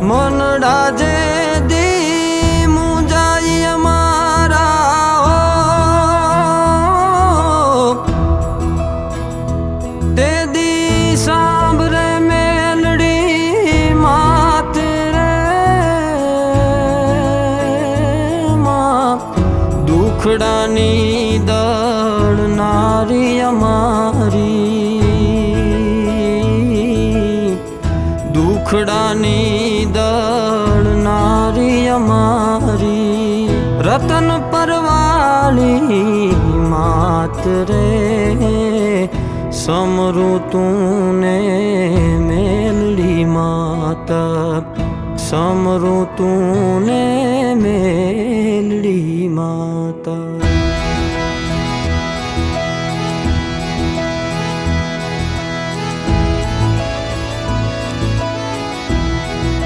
મનડા જે દી મુંજાય અમારા તે દી સાંભરે મેલડી માત રે દુખડાની દળનારી અમારી દુખડાની દળનારી અમારી રતન પરવાળી માત રે સમૃતુને મેલડી માતા સમૃતુને મેલડી માતા।